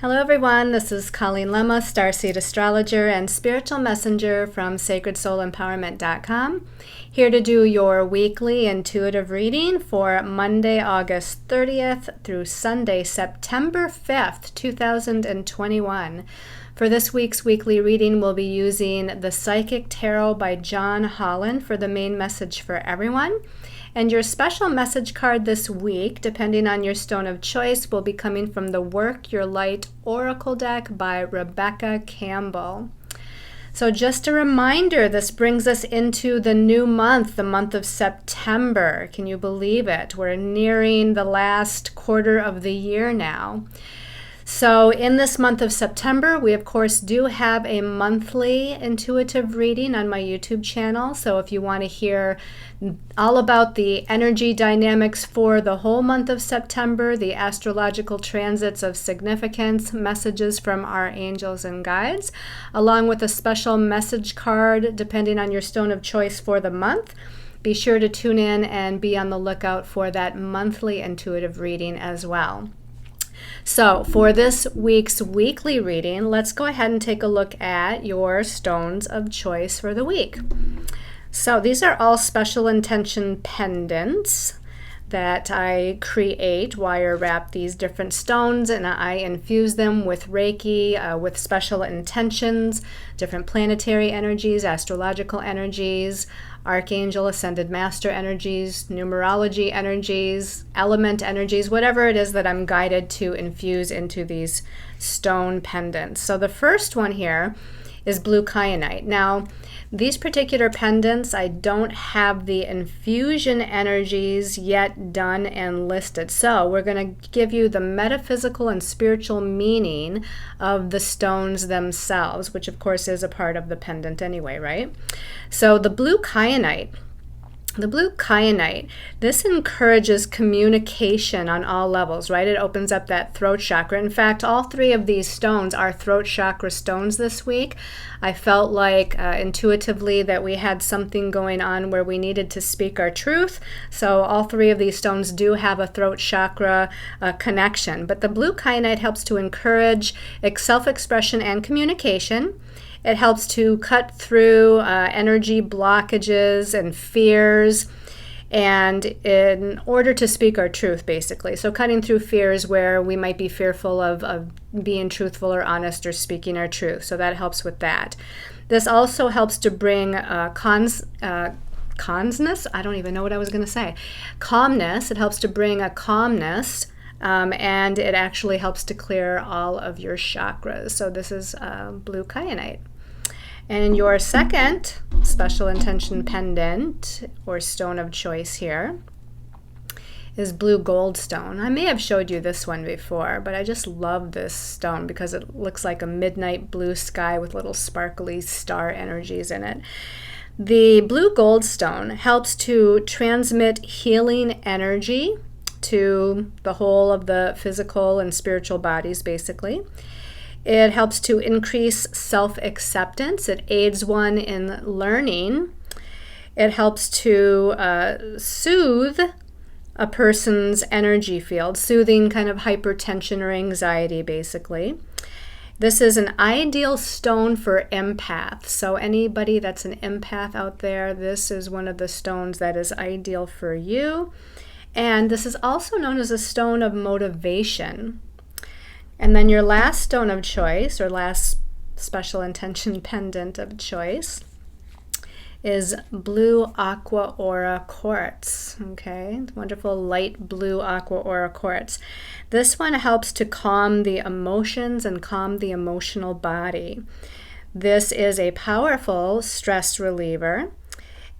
Hello everyone, this is Colleen Lemma, Starseed Astrologer and Spiritual Messenger from SacredSoulEmpowerment.com, here to do your weekly intuitive reading for Monday, August 30th through Sunday, September 5th, 2021. For this week's weekly reading, we'll be using the Psychic Tarot by John Holland for the main message for everyone. And your special message card this week, depending on your stone of choice, will be coming from the Work Your Light Oracle deck by Rebecca Campbell. So just a reminder, this brings us into the new month, the month of September. Can you believe it? We're nearing the last quarter of the year now. So in this month of September, we of course do have a monthly intuitive reading on my YouTube channel. So if you want to hear all about the energy dynamics for the whole month of September, the astrological transits of significance, messages from our angels and guides, along with a special message card depending on your stone of choice for the month, be sure to tune in and be on the lookout for that monthly intuitive reading as well. So for this week's weekly reading, let's go ahead and take a look at your stones of choice for the week. So these are all special intention pendants that I create, wire wrap these different stones, and I infuse them with Reiki, with special intentions, different planetary energies, astrological energies, Archangel, Ascended Master energies, numerology energies, element energies, whatever it is that I'm guided to infuse into these stone pendants. So the first one here is blue kyanite. Now, these particular pendants, I don't have the infusion energies yet done and listed. So we're going to give you the metaphysical and spiritual meaning of the stones themselves, which of course is a part of the pendant anyway, right? So the blue kyanite, this encourages communication on all levels, right? It opens up that throat chakra. In fact, all three of these stones are throat chakra stones this week. I felt like intuitively that we had something going on where we needed to speak our truth. So all three of these stones do have a throat chakra connection. But the blue kyanite helps to encourage self-expression and communication. It helps to cut through energy blockages and fears, and in order to speak our truth, basically. So cutting through fears where we might be fearful of being truthful or honest or speaking our truth. So that helps with that. This also helps to bring calmness. I don't even know what I was going to say. Calmness. It helps to bring a calmness. And it actually helps to clear all of your chakras. So this is blue kyanite. And your second special intention pendant or stone of choice here is blue goldstone. I may have showed you this one before, but I just love this stone because it looks like a midnight blue sky with little sparkly star energies in it. The blue goldstone helps to transmit healing energy to the whole of the physical and spiritual bodies, basically. It helps to increase self-acceptance. It aids one in learning. It helps to soothe a person's energy field, soothing kind of hypertension or anxiety, basically. This is an ideal stone for empaths. So anybody that's an empath out there, this is one of the stones that is ideal for you. And this is also known as a stone of motivation. And then your last stone of choice, or last special intention pendant of choice, is blue aqua aura quartz. Okay, wonderful light blue aqua aura quartz. This one helps to calm the emotions and calm the emotional body. This is a powerful stress reliever,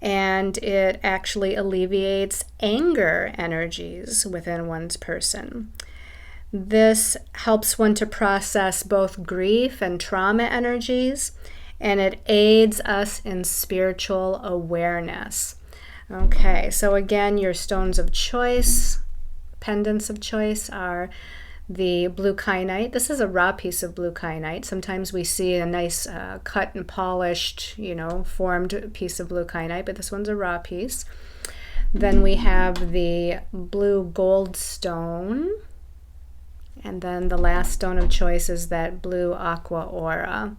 and it actually alleviates anger energies within one's person. This helps one to process both grief and trauma energies, and it aids us in spiritual awareness. Okay, so again, your stones of choice, pendants of choice are the blue kyanite. This is a raw piece of blue kyanite. Sometimes we see a nice cut and polished, formed piece of blue kyanite, but this one's a raw piece. Then we have the blue gold stone. And then the last stone of choice is that blue aqua aura.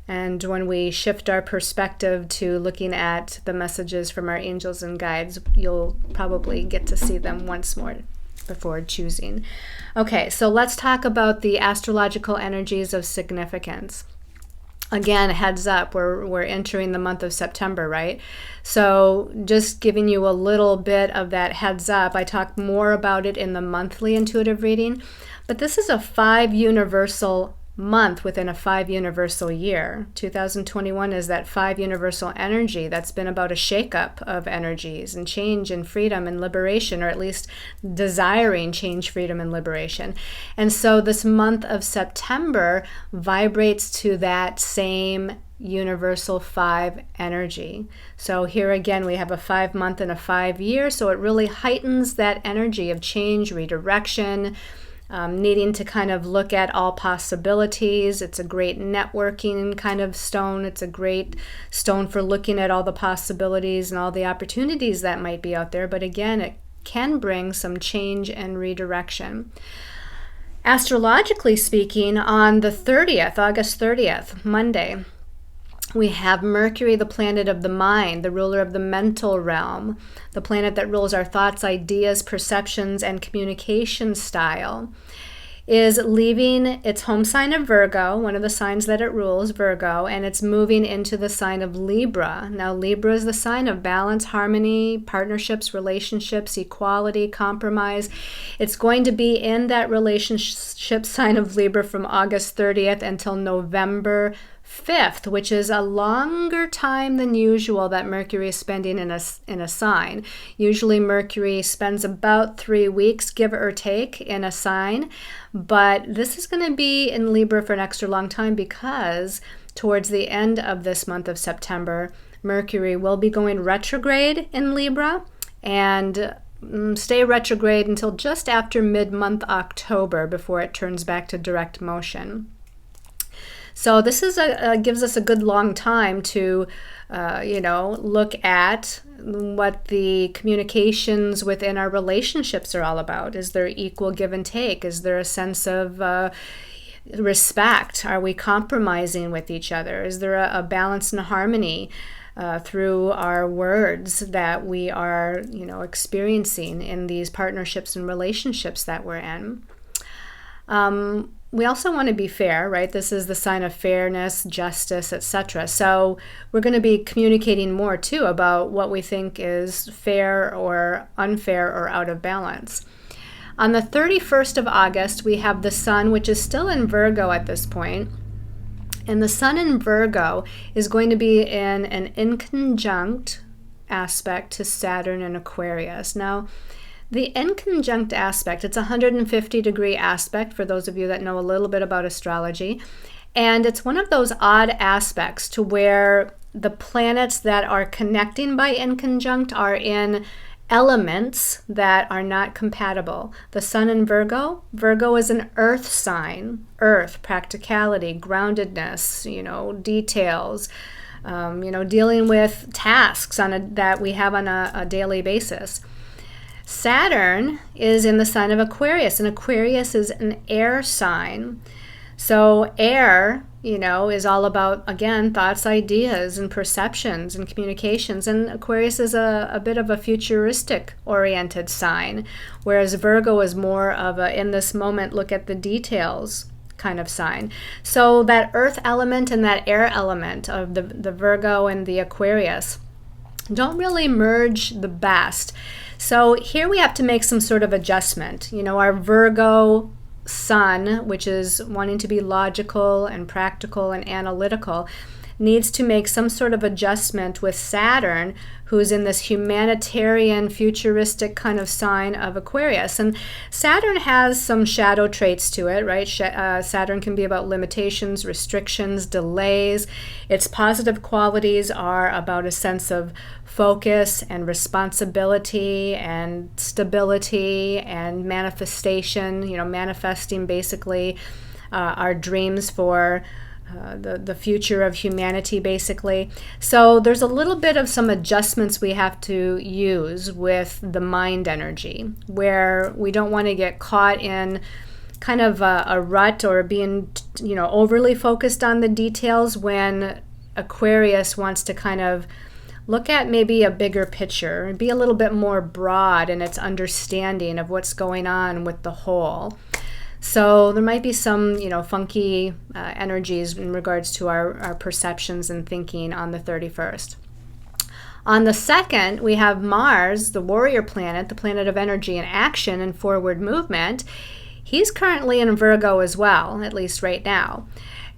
And when we shift our perspective to looking at the messages from our angels and guides, you'll probably get to see them once more before choosing. Okay, so let's talk about the astrological energies of significance. Again, heads up, we're entering the month of September, right? So just giving you a little bit of that heads up. I talk more about it in the monthly intuitive reading, but this is a 5 universal month within a 5 universal year. 2021 is that 5 universal energy that's been about a shakeup of energies and change and freedom and liberation, or at least desiring change, freedom, and liberation. And so this month of September vibrates to that same universal 5 energy. So here again, we have a 5 month and a 5 year, so it really heightens that energy of change, redirection, needing to kind of look at all possibilities. It's a great networking kind of stone. It's a great stone for looking at all the possibilities and all the opportunities that might be out there. But again, it can bring some change and redirection. Astrologically speaking, on the 30th, August 30th, Monday, we have Mercury, the planet of the mind, the ruler of the mental realm, the planet that rules our thoughts, ideas, perceptions, and communication style, is leaving its home sign of Virgo, one of the signs that it rules, Virgo, and it's moving into the sign of Libra. Now, Libra is the sign of balance, harmony, partnerships, relationships, equality, compromise. It's going to be in that relationship sign of Libra from August 30th until November 5th, which is a longer time than usual that Mercury is spending in a sign. Usually Mercury spends about 3 weeks, give or take, in a sign, but this is going to be in Libra for an extra long time because towards the end of this month of September, Mercury will be going retrograde in Libra and stay retrograde until just after mid-month October before it turns back to direct motion. So this is gives us a good long time to, look at what the communications within our relationships are all about. Is there equal give and take? Is there a sense of respect? Are we compromising with each other? Is there a balance and harmony through our words that we are, experiencing in these partnerships and relationships that we're in? We also want to be fair, right? This is the sign of fairness, justice, etc. So we're going to be communicating more too about what we think is fair or unfair or out of balance. On the 31st of August, we have the sun, which is still in Virgo at this point. And the sun in Virgo is going to be in an inconjunct aspect to Saturn and Aquarius. Now, the inconjunct aspect, it's a 150-degree aspect for those of you that know a little bit about astrology. And it's one of those odd aspects to where the planets that are connecting by inconjunct are in elements that are not compatible. The sun in Virgo, Virgo is an earth sign, earth, practicality, groundedness, details, dealing with tasks that we have on a daily basis. Saturn is in the sign of Aquarius, and Aquarius is an air sign. So air, is all about, again, thoughts, ideas, and perceptions and communications. And Aquarius is a bit of a futuristic-oriented sign, whereas Virgo is more of a, in this moment, look at the details kind of sign. So that earth element and that air element of the Virgo and the Aquarius don't really merge the best. So here we have to make some sort of adjustment. Our Virgo sun, which is wanting to be logical and practical and analytical, needs to make some sort of adjustment with Saturn, who's in this humanitarian, futuristic kind of sign of Aquarius. And Saturn has some shadow traits to it, right? Saturn can be about limitations, restrictions, delays. Its positive qualities are about a sense of focus and responsibility and stability and manifestation, manifesting basically our dreams for the future of humanity, basically. So there's a little bit of some adjustments we have to use with the mind energy, where we don't want to get caught in kind of a rut or being, overly focused on the details, when Aquarius wants to kind of look at maybe a bigger picture and be a little bit more broad in its understanding of what's going on with the whole. So there might be some, funky energies in regards to our perceptions and thinking on the 31st. On the 2nd, we have Mars, the warrior planet, the planet of energy and action and forward movement. He's currently in Virgo as well, at least right now.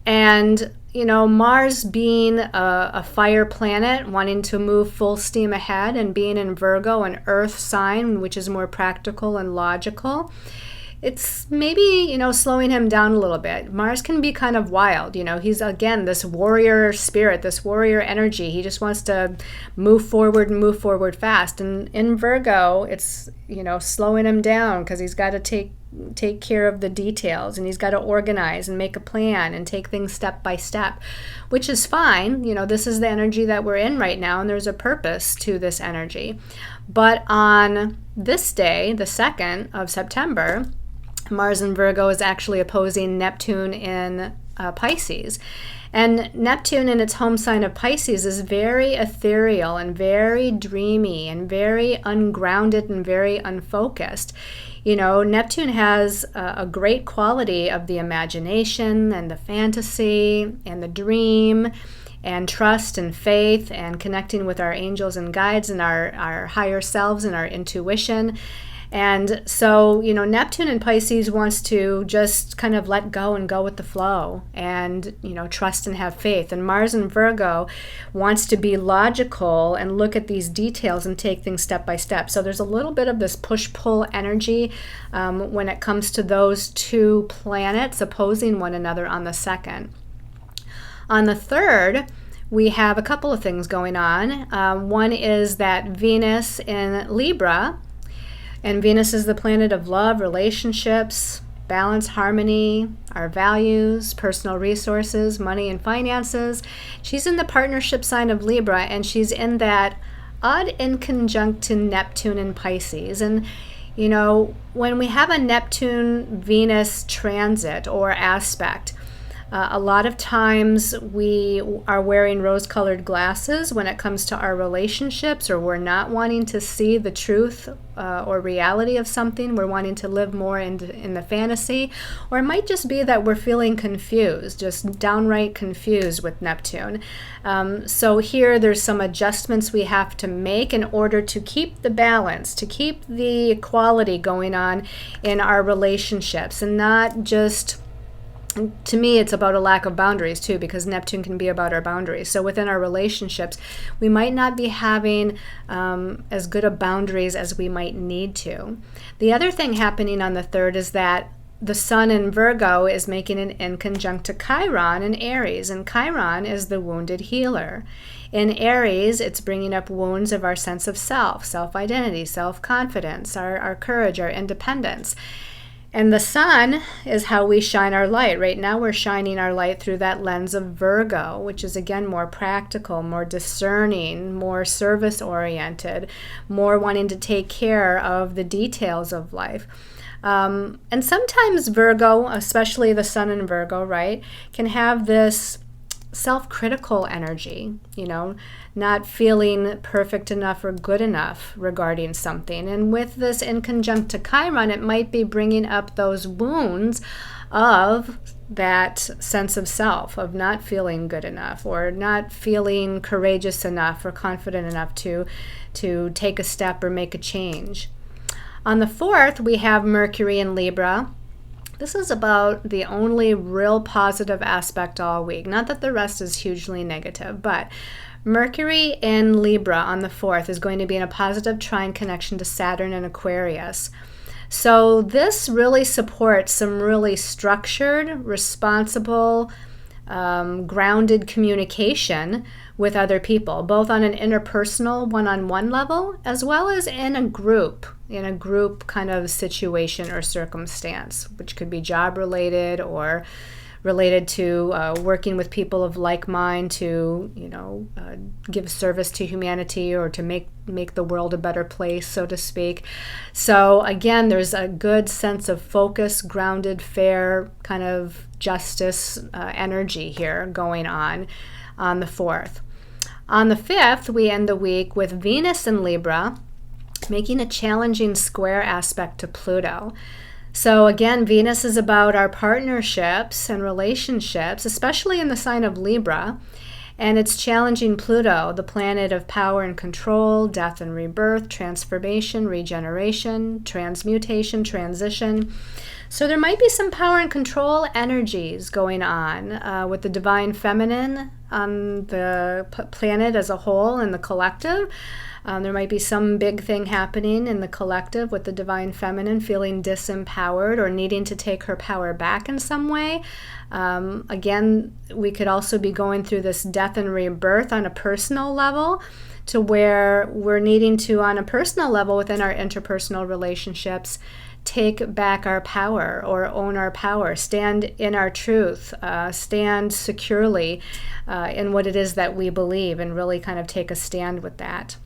And, Mars being a fire planet, wanting to move full steam ahead, and being in Virgo, an earth sign, which is more practical and logical, it's maybe, slowing him down a little bit. Mars can be kind of wild. He's, again, this warrior spirit, this warrior energy. He just wants to move forward and move forward fast. And in Virgo, it's, slowing him down because he's got to take care of the details, and he's got to organize and make a plan and take things step by step, which is fine. This is the energy that we're in right now, and there's a purpose to this energy. But on this day, the 2nd of September, Mars in Virgo is actually opposing Neptune in Pisces. And Neptune in its home sign of Pisces is very ethereal and very dreamy and very ungrounded and very unfocused. Neptune has a great quality of the imagination and the fantasy and the dream and trust and faith and connecting with our angels and guides and our higher selves and our intuition. And so, Neptune in Pisces wants to just kind of let go and go with the flow and, trust and have faith. And Mars in Virgo wants to be logical and look at these details and take things step by step. So there's a little bit of this push-pull energy when it comes to those two planets opposing one another on the 2nd. On the 3rd, we have a couple of things going on. One is that Venus in Libra, and Venus is the planet of love, relationships, balance, harmony, our values, personal resources, money and finances. She's in the partnership sign of Libra, and she's in that odd inconjunct to Neptune in Pisces. And, when we have a Neptune-Venus transit or aspect, a lot of times we are wearing rose-colored glasses when it comes to our relationships, or we're not wanting to see the truth or reality of something. We're wanting to live more in the fantasy. Or it might just be that we're feeling confused, just downright confused with Neptune. So here there's some adjustments we have to make in order to keep the balance, to keep the equality going on in our relationships, and not just... To me, it's about a lack of boundaries too, because Neptune can be about our boundaries. So within our relationships, we might not be having as good of boundaries as we might need to. The other thing happening on the 3rd is that the Sun in Virgo is making an inconjunct to Chiron in Aries, and Chiron is the wounded healer. In Aries, it's bringing up wounds of our sense of self, self-identity, self-confidence, our courage, our independence. And the sun is how we shine our light. Right now we're shining our light through that lens of Virgo, which is, again, more practical, more discerning, more service-oriented, more wanting to take care of the details of life. And sometimes Virgo, especially the sun in Virgo, right, can have this self-critical energy, not feeling perfect enough or good enough regarding something. And with this inconjunct to Chiron, it might be bringing up those wounds of that sense of self, of not feeling good enough or not feeling courageous enough or confident enough to take a step or make a change. On the 4th, we have Mercury in Libra. This is about the only real positive aspect all week. Not that the rest is hugely negative, but Mercury in Libra on the 4th is going to be in a positive trine connection to Saturn and Aquarius. So this really supports some really structured, responsible, grounded communication with other people, both on an interpersonal one-on-one level as well as in a group kind of situation or circumstance, which could be job related or related to working with people of like mind to, give service to humanity or to make the world a better place, so to speak. So again, there's a good sense of focus, grounded, fair, kind of justice energy here going on the 4th. On the 5th, we end the week with Venus in Libra, making a challenging square aspect to Pluto. So again, Venus is about our partnerships and relationships, especially in the sign of Libra, and it's challenging Pluto, the planet of power and control, death and rebirth, transformation, regeneration, transmutation, transition. So there might be some power and control energies going on with the divine feminine on the planet as a whole and the collective. There might be some big thing happening in the collective with the divine feminine feeling disempowered or needing to take her power back in some way. Again, we could also be going through this death and rebirth on a personal level, to where we're needing to, on a personal level within our interpersonal relationships, take back our power or own our power, stand in our truth, stand securely in what it is that we believe, and really kind of take a stand with that.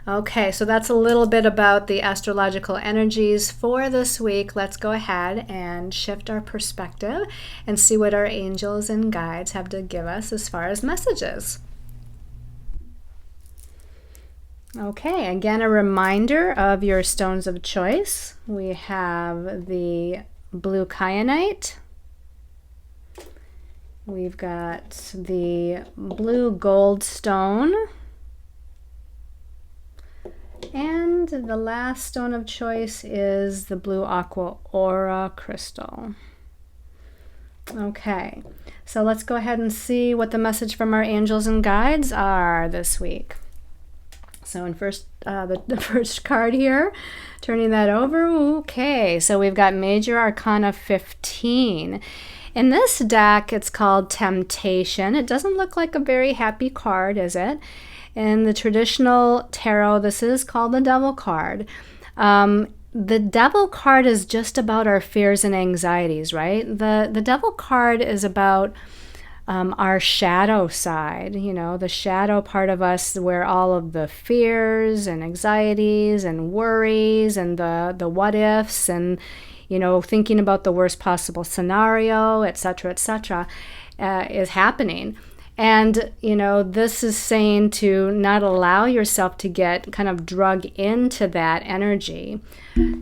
Okay, so that's a little bit about the astrological energies for this week. Let's go ahead and shift our perspective and see what our angels and guides have to give us as far as messages. Okay, again, a reminder of your stones of choice. We have the blue kyanite. We've got the blue gold stone. And the last stone of choice is the blue aqua aura crystal. Okay, so let's go ahead and see what the message from our angels and guides are this week. So in the first card here, turning that over. Okay, so we've got Major Arcana 15. In this deck, it's called Temptation. It doesn't look like a very happy card, is it? In the traditional tarot, this is called the Devil card. The Devil card is just about our fears and anxieties, right? The Devil card is about our shadow side, the shadow part of us, where all of the fears and anxieties and worries and the what ifs and, thinking about the worst possible scenario, etc., is happening. And, this is saying to not allow yourself to get kind of drug into that energy.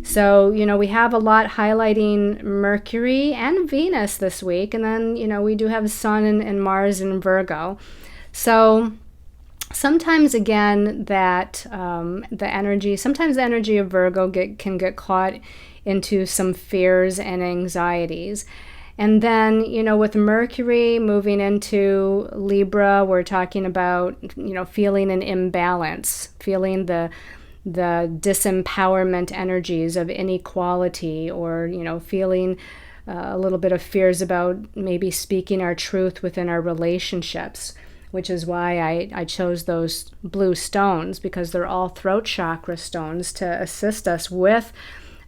So, we have a lot highlighting Mercury and Venus this week. And then, we do have Sun and Mars in Virgo. So sometimes, again, sometimes the energy of Virgo can get caught into some fears and anxieties. And then, with Mercury moving into Libra, we're talking about, feeling an imbalance, feeling the disempowerment energies of inequality, or, feeling a little bit of fears about maybe speaking our truth within our relationships, which is why I chose those blue stones, because they're all throat chakra stones to assist us with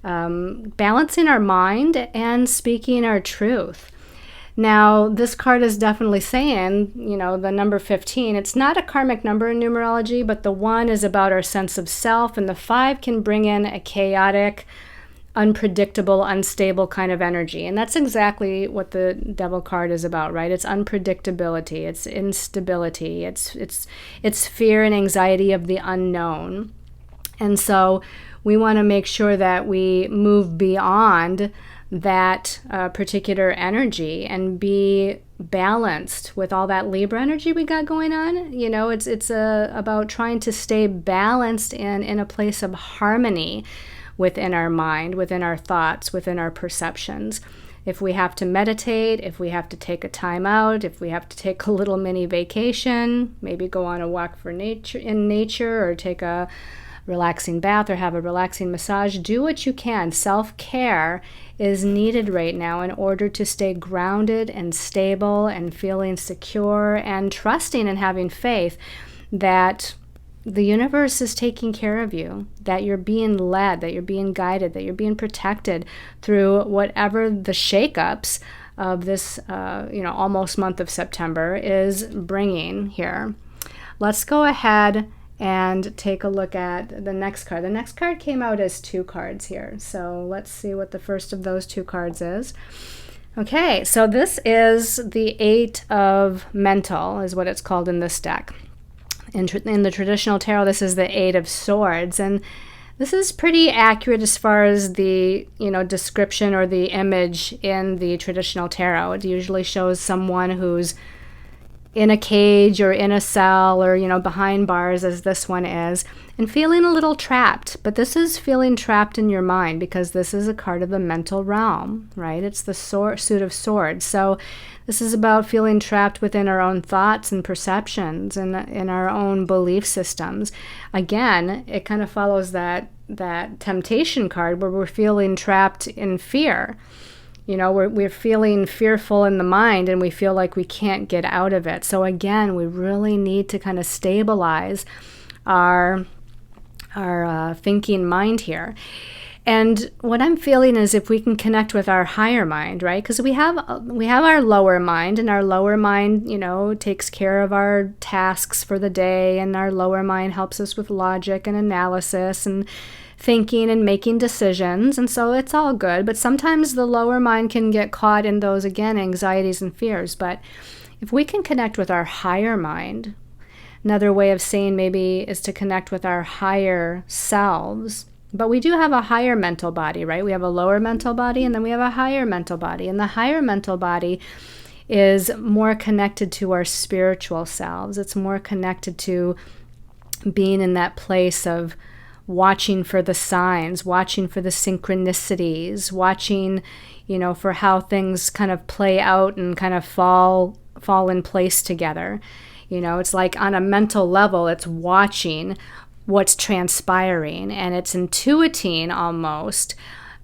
balancing our mind and speaking our truth. Now, this card is definitely saying, the number 15, it's not a karmic number in numerology, but the 1 is about our sense of self, and the 5 can bring in a chaotic, unpredictable, unstable kind of energy. And that's exactly what the Devil card is about, right? It's unpredictability, it's instability, it's fear and anxiety of the unknown. And so we want to make sure that we move beyond that particular energy and be balanced with all that Libra energy we got going on. It's about trying to stay balanced in a place of harmony within our mind, within our thoughts, within our perceptions. If we have to meditate, if we have to take a time out, if we have to take a little mini vacation, maybe go on a walk in nature, or take a relaxing bath or have a relaxing massage, do what you can. Self-care is needed right now in order to stay grounded and stable and feeling secure and trusting and having faith that the universe is taking care of you, that you're being led, that you're being guided, that you're being protected through whatever the shakeups of this, almost month of September is bringing here. Let's go ahead and take a look at the next card. The next card came out as 2 cards here. So let's see what the first of those 2 cards is. Okay, so this is the 8 of Mental, is what it's called in this deck. In the traditional tarot, this is the 8 of Swords, and this is pretty accurate as far as the description or the image in the traditional tarot. It usually shows someone who's in a cage or in a cell or behind bars, as this one is, and feeling a little trapped. But this is feeling trapped in your mind, because this is a card of the mental realm, right? It's the suit of Swords. So this is about feeling trapped within our own thoughts and perceptions and in our own belief systems. Again, it kind of follows that temptation card where we're feeling trapped in fear. We're feeling fearful in the mind, and we feel like we can't get out of it. So again, we really need to kind of stabilize our thinking mind here. And what I'm feeling is if we can connect with our higher mind, right? Because we have our lower mind, and our lower mind, takes care of our tasks for the day, and our lower mind helps us with logic and analysis and thinking and making decisions, and so it's all good. But sometimes the lower mind can get caught in those, again, anxieties and fears. But if we can connect with our higher mind, another way of saying maybe is to connect with our higher selves. But we do have a higher mental body, right? We have a lower mental body, and then we have a higher mental body. And the higher mental body is more connected to our spiritual selves. It's more connected to being in that place of watching for the signs, watching for the synchronicities, watching, for how things kind of play out and kind of fall in place together. It's like on a mental level, it's watching what's transpiring, and it's intuiting almost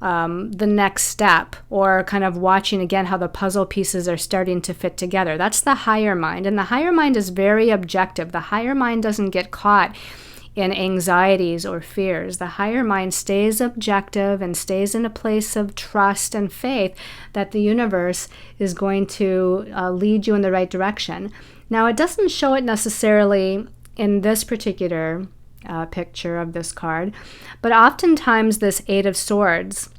the next step, or kind of watching again how the puzzle pieces are starting to fit together. That's the higher mind, and the higher mind is very objective. The higher mind doesn't get caught in anxieties or fears. The higher mind stays objective and stays in a place of trust and faith that the universe is going to lead you in the right direction. Now, it doesn't show it necessarily in this particular picture of this card, but oftentimes this 8 of Swords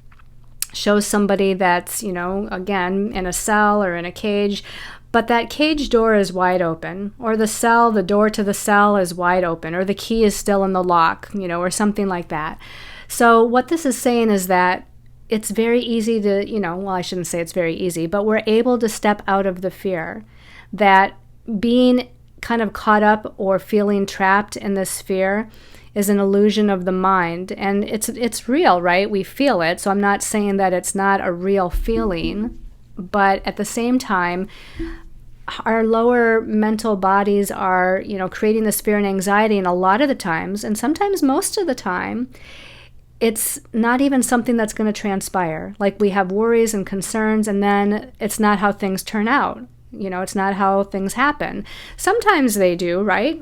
shows somebody that's, again, in a cell or in a cage, but that cage door is wide open, or the door to the cell is wide open, or the key is still in the lock, or something like that. So what this is saying is that it's very easy to, I shouldn't say it's very easy, but we're able to step out of the fear. That being kind of caught up or feeling trapped in this fear is an illusion of the mind, and it's real, right? We feel it, so I'm not saying that it's not a real feeling, but at the same time, our lower mental bodies are, creating this fear and anxiety, and a lot of the times, and sometimes most of the time, it's not even something that's going to transpire. Like, we have worries and concerns, and then it's not how things turn out. It's not how things happen. Sometimes they do, right?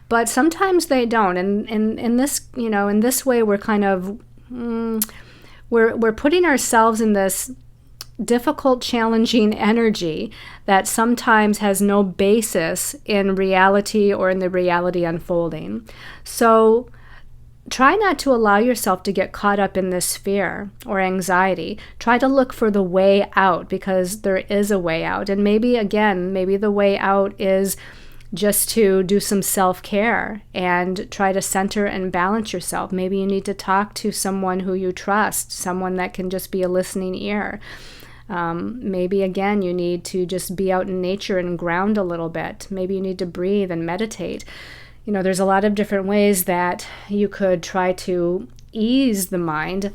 But sometimes they don't. And in this, in this way, we're kind of, we're putting ourselves in this difficult, challenging energy that sometimes has no basis in reality or in the reality unfolding. So try not to allow yourself to get caught up in this fear or anxiety. Try to look for the way out, because there is a way out. And maybe the way out is just to do some self-care and try to center and balance yourself. Maybe you need to talk to someone who you trust, someone that can just be a listening ear. Maybe again, you need to just be out in nature and ground a little bit. Maybe you need to breathe and meditate. There's a lot of different ways that you could try to ease the mind.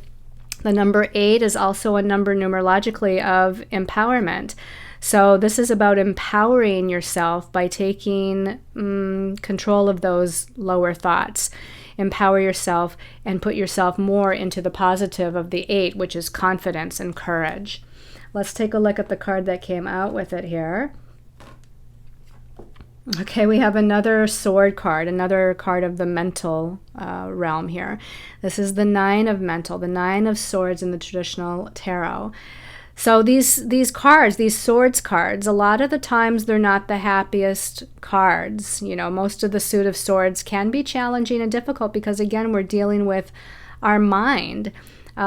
The number 8 is also a number numerologically of empowerment. So this is about empowering yourself by taking control of those lower thoughts. Empower yourself and put yourself more into the positive of the 8, which is confidence and courage. Let's take a look at the card that came out with it here. Okay, we have another sword card, another card of the mental realm here. This is the 9 of mental, the 9 of swords in the traditional tarot. So these cards, these swords cards, a lot of the times they're not the happiest cards. You know, most of the suit of swords can be challenging and difficult because, again, we're dealing with our mind. You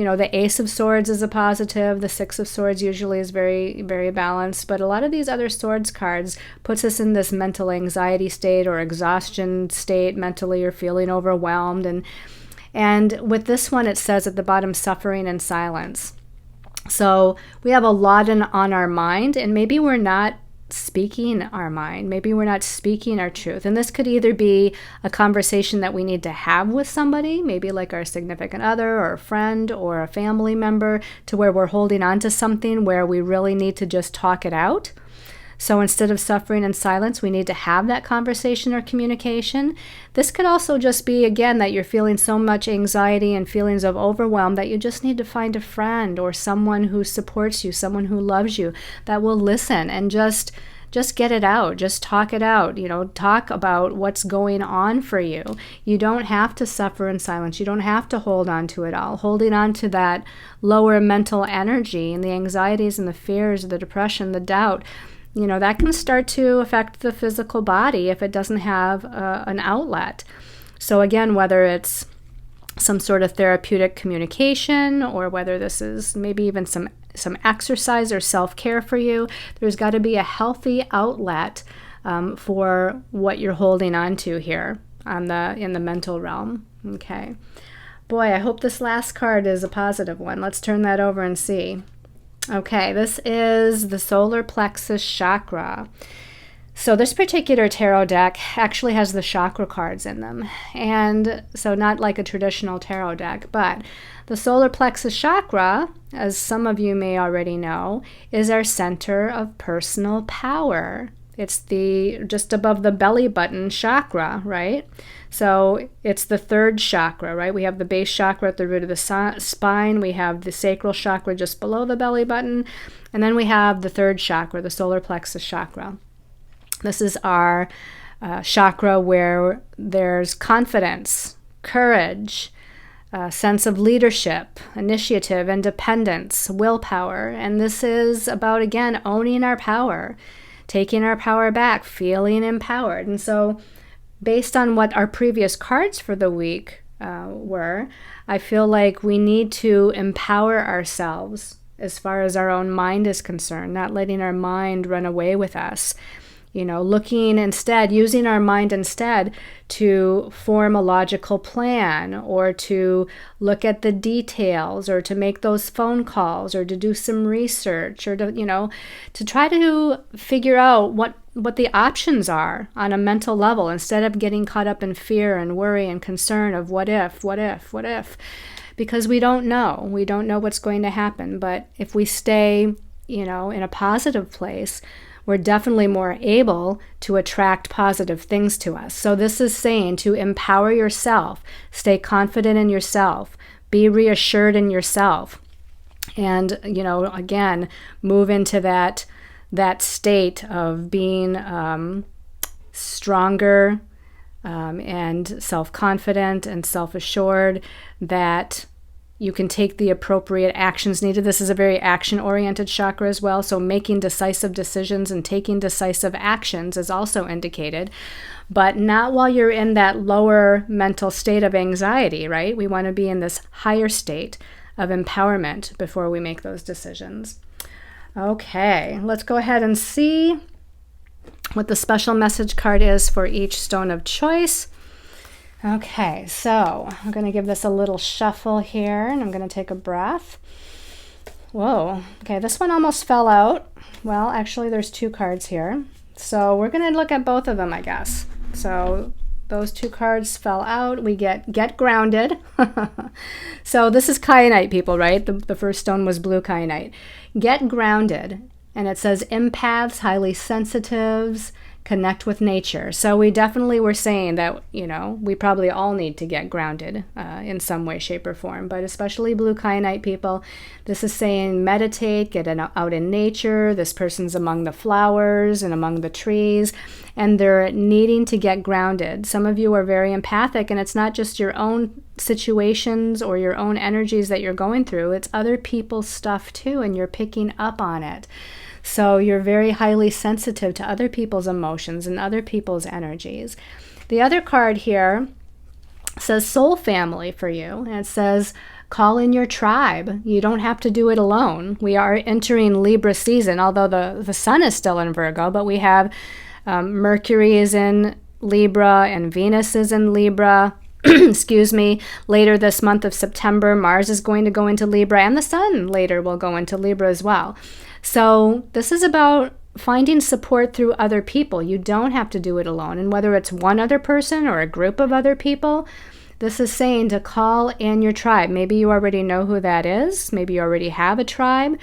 know, the Ace of Swords is a positive. The Six of Swords usually is very, very balanced. But a lot of these other swords cards puts us in this mental anxiety state or exhaustion state. Mentally, you're feeling overwhelmed. And with this one, it says at the bottom, suffering and silence. So we have a lot on our mind, and maybe we're not speaking our mind. Maybe we're not speaking our truth. And this could either be a conversation that we need to have with somebody, maybe like our significant other or a friend or a family member, to where we're holding on to something where we really need to just talk it out. So instead of suffering in silence, we need to have that conversation or communication. This could also just be, again, that you're feeling so much anxiety and feelings of overwhelm that you just need to find a friend or someone who supports you, someone who loves you, that will listen and just get it out. Just talk it out. You know, talk about what's going on for you. You don't have to suffer in silence. You don't have to hold on to it all. Holding on to that lower mental energy and the anxieties and the fears, the depression, the doubt, you know, that can start to affect the physical body if it doesn't have an outlet. So again, whether it's some sort of therapeutic communication or whether this is maybe even some exercise or self-care for you, there's got to be a healthy outlet for what you're holding on to here in the mental realm. Okay. Boy, I hope this last card is a positive one. Let's turn that over and see. Okay, this is the solar plexus chakra. So this particular tarot deck actually has the chakra cards in them. And so not like a traditional tarot deck, but the solar plexus chakra, as some of you may already know, is our center of personal power. It's just above the belly button chakra, right? So it's the third chakra, right? We have the base chakra at the root of the spine. We have the sacral chakra just below the belly button. And then we have the third chakra, the solar plexus chakra. This is our chakra where there's confidence, courage, sense of leadership, initiative, independence, willpower. And this is about, again, owning our power, taking our power back, feeling empowered. And so based on what our previous cards for the week were, I feel like we need to empower ourselves as far as our own mind is concerned, not letting our mind run away with us. You know, looking instead, using our mind instead to form a logical plan or to look at the details or to make those phone calls or to do some research or to, you know, to try to figure out what the options are on a mental level instead of getting caught up in fear and worry and concern of what if, because we don't know. We don't know what's going to happen. But if we stay, you know, in a positive place, we're definitely more able to attract positive things to us. So this is saying to empower yourself, stay confident in yourself, be reassured in yourself, and, you know, again, move into that state of being stronger and self-confident and self-assured, that you can take the appropriate actions needed. This is a very action-oriented chakra as well, so making decisive decisions and taking decisive actions is also indicated, but not while you're in that lower mental state of anxiety, right? We want to be in this higher state of empowerment before we make those decisions. Okay, let's go ahead and see what the special message card is for each stone of choice. Okay, so I'm going to give this a little shuffle here, and I'm going to take a breath. Whoa, okay, this one almost fell out. Well, actually, there's two cards here. So we're going to look at both of them, I guess. So those two cards fell out. We get grounded. So this is kyanite, people, right? The first stone was blue kyanite. Get grounded. And it says empaths, highly sensitives, connect with nature. So we definitely were saying that, you know, we probably all need to get grounded in some way, shape, or form, but especially blue kyanite people. This is saying meditate, get out in nature. This person's among the flowers and among the trees, and they're needing to get grounded. Some of you are very empathic, and it's not just your own situations or your own energies that you're going through, it's other people's stuff too, and you're picking up on it. So you're very highly sensitive to other people's emotions and other people's energies. The other card here says soul family for you, and it says call in your tribe. You don't have to do it alone. We are entering Libra season, although the sun is still in Virgo, but we have Mercury is in Libra and Venus is in Libra. Excuse me. Later this month of September, Mars is going to go into Libra, and the sun later will go into Libra as well. So this is about finding support through other people. You don't have to do it alone. And whether it's one other person or a group of other people, this is saying to call in your tribe. Maybe you already know who that is. Maybe you already have a tribe.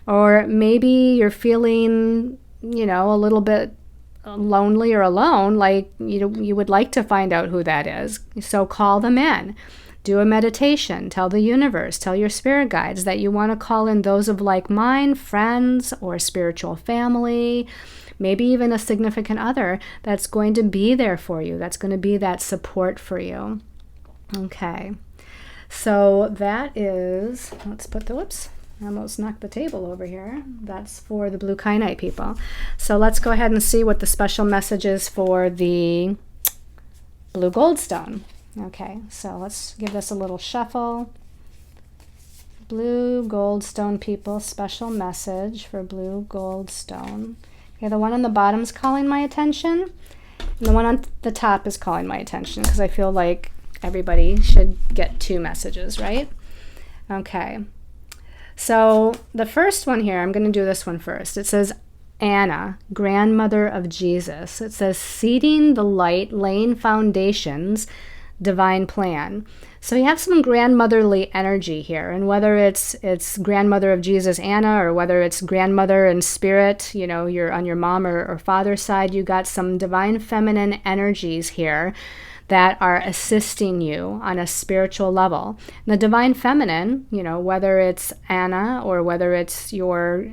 Or maybe you're feeling, a little bit lonely or alone, like you would like to find out who that is. So call them in. Do a meditation. Tell the universe, tell your spirit guides that you want to call in those of like mind, friends, or spiritual family, maybe even a significant other that's going to be there for you, that's going to be that support for you. Okay, so that is, let's put the, whoops, I almost knocked the table over here. That's for the blue kyanite people. So let's go ahead and see what the special message is for the blue goldstone. Okay, so let's give this a little shuffle. Blue goldstone people, special message for blue goldstone. Okay, the one on the bottom is calling my attention, and the one on the top is calling my attention because I feel like everybody should get two messages, right? Okay. So the first one here, I'm going to do this one first. It says, Anna, grandmother of Jesus. It says, seeding the light, laying foundations, divine plan. So you have some grandmotherly energy here, and whether it's grandmother of Jesus, Anna, or whether it's grandmother in spirit, you're on your mom or father's side, you got some divine feminine energies here that are assisting you on a spiritual level. And the divine feminine, whether it's Anna or whether it's your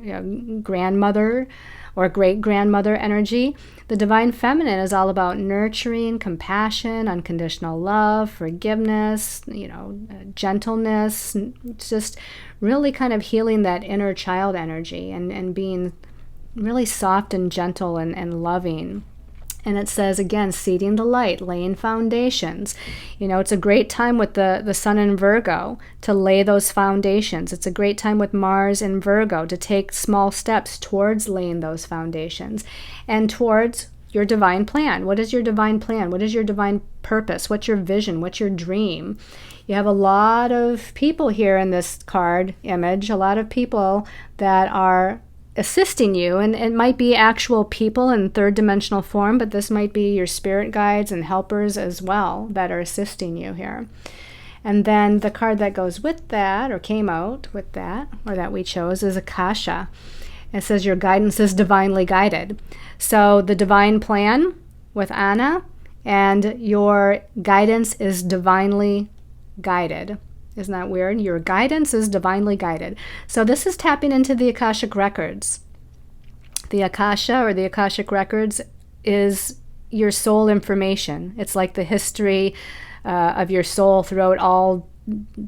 grandmother or great-grandmother energy, the divine feminine is all about nurturing, compassion, unconditional love, forgiveness, gentleness, just really kind of healing that inner child energy and being really soft and gentle and loving. And it says, again, seeding the light, laying foundations. It's a great time with the sun in Virgo to lay those foundations. It's a great time with Mars in Virgo to take small steps towards laying those foundations and towards your divine plan. What is your divine plan? What is your divine purpose? What's your vision? What's your dream? You have a lot of people here in this card image, a lot of people that are assisting you, and it might be actual people in third dimensional form, but this might be your spirit guides and helpers as well that are assisting you here. And then the card that goes with that, or came out with that, or that we chose, is Akasha. It says your guidance is divinely guided. So the divine plan with Anna, and your guidance is divinely guided. Isn't that weird? Your guidance is divinely guided. So this is tapping into the Akashic Records. The Akasha, or the Akashic Records, is your soul information. It's like the history of your soul throughout all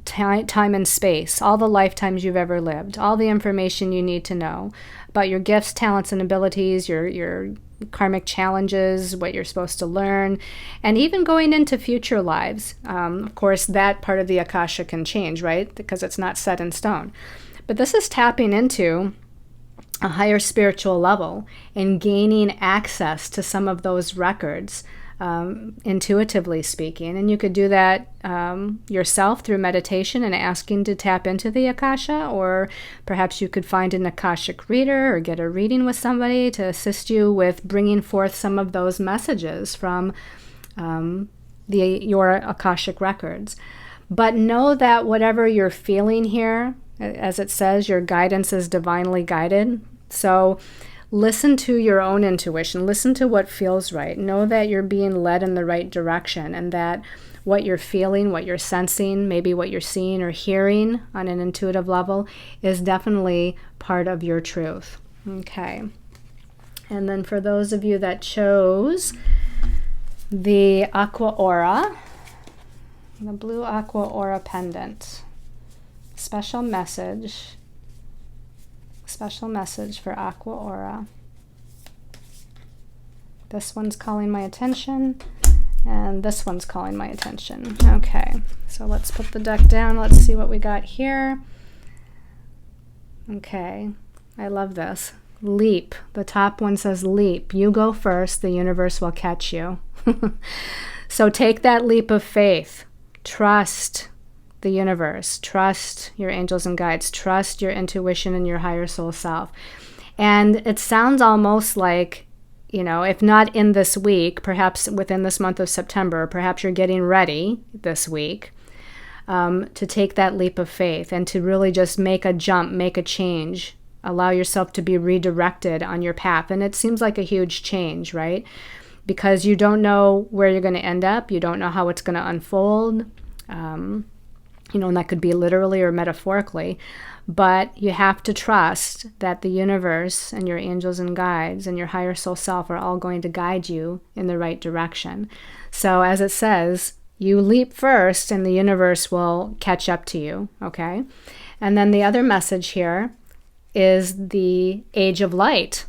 time and space, all the lifetimes you've ever lived, all the information you need to know about your gifts, talents, and abilities, your karmic challenges, what you're supposed to learn, and even going into future lives. Of course, that part of the Akasha can change, right? Because it's not set in stone. But this is tapping into a higher spiritual level and gaining access to some of those records, intuitively speaking. And you could do that yourself through meditation and asking to tap into the Akasha, or perhaps you could find an Akashic reader or get a reading with somebody to assist you with bringing forth some of those messages from your Akashic records. But know that whatever you're feeling here, as it says, your guidance is divinely guided. So listen to your own intuition. Listen to what feels right. Know that you're being led in the right direction, and that what you're feeling, what you're sensing, maybe what you're seeing or hearing on an intuitive level is definitely part of your truth. Okay. And then for those of you that chose the Aqua Aura, The blue aqua aura pendant. Special message. Special message for aqua aura. This one's calling my attention, and this one's calling my attention. Okay, so let's put the deck down. Let's see what we got here. Okay, I love this. Leap. The top one says leap. You go first, the universe will catch you. So take that leap of faith. Trust the universe. Trust your angels and guides. Trust your intuition and your higher soul self. And it sounds almost like, you know, if not in this week, perhaps within this month of September, perhaps you're getting ready this week to take that leap of faith and to really just make a jump, make a change, allow yourself to be redirected on your path. And it seems like a huge change, right? Because you don't know where you're going to end up. You don't know how it's going to unfold. You know, and that could be literally or metaphorically. But you have to trust that the universe and your angels and guides and your higher soul self are all going to guide you in the right direction. So as it says, you leap first and the universe will catch up to you, okay? And then the other message here is the Age of Light.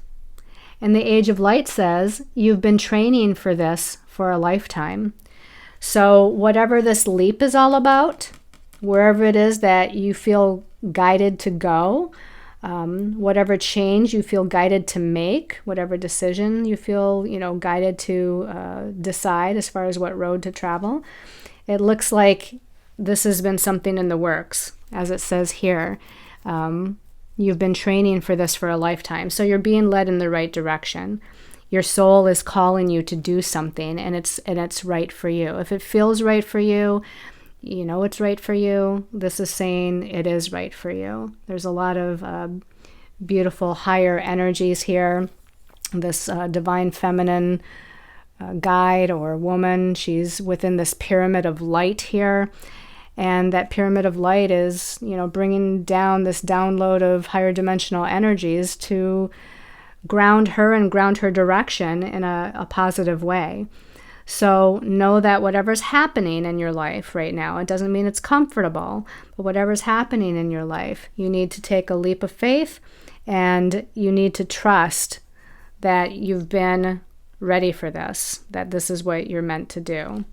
And the Age of Light says, you've been training for this for a lifetime. So whatever this leap is all about, wherever it is that you feel guided to go, whatever change you feel guided to make, whatever decision you feel, you know, guided to decide as far as what road to travel, it looks like this has been something in the works, as it says here. You've been training for this for a lifetime, so you're being led in the right direction. Your soul is calling you to do something, and it's right for you. If it feels right for you, you know it's right for you. This is saying it is right for you. There's a lot of beautiful higher energies here. This divine feminine guide or woman, she's within this pyramid of light here. And that pyramid of light is, you know, bringing down this download of higher dimensional energies to ground her and ground her direction in a positive way. So know that whatever's happening in your life right now, it doesn't mean it's comfortable, but whatever's happening in your life, you need to take a leap of faith and you need to trust that you've been ready for this, that this is what you're meant to do.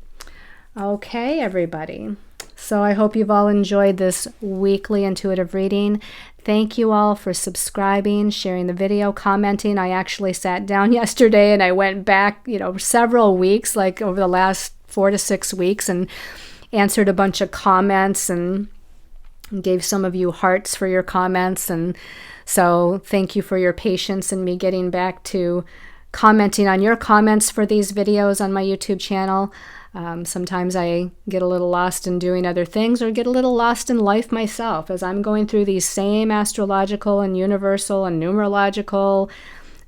Okay, everybody. So I hope you've all enjoyed this weekly intuitive reading. Thank you all for subscribing, sharing the video, commenting. I actually sat down yesterday and I went back, you know, several weeks, like over the last 4 to 6 weeks, and answered a bunch of comments and gave some of you hearts for your comments. And so thank you for your patience in me getting back to commenting on your comments for these videos on my YouTube channel. Sometimes I get a little lost in doing other things or get a little lost in life myself as I'm going through these same astrological and universal and numerological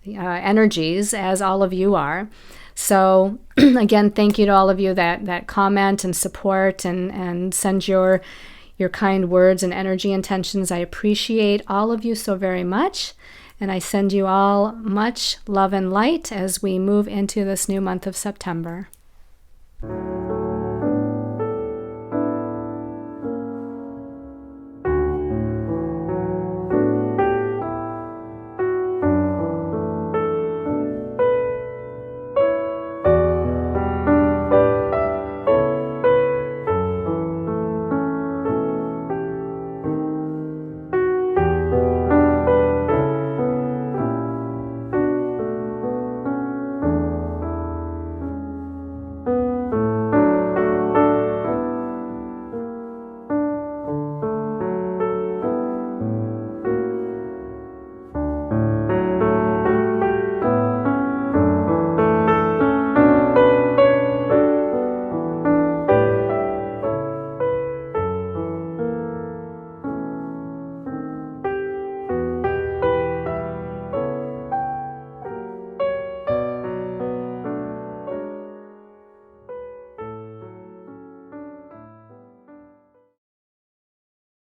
energies as all of you are. So again, thank you to all of you that comment and support and send your kind words and energy intentions. I appreciate all of you so very much. And I send you all much love and light as we move into this new month of September.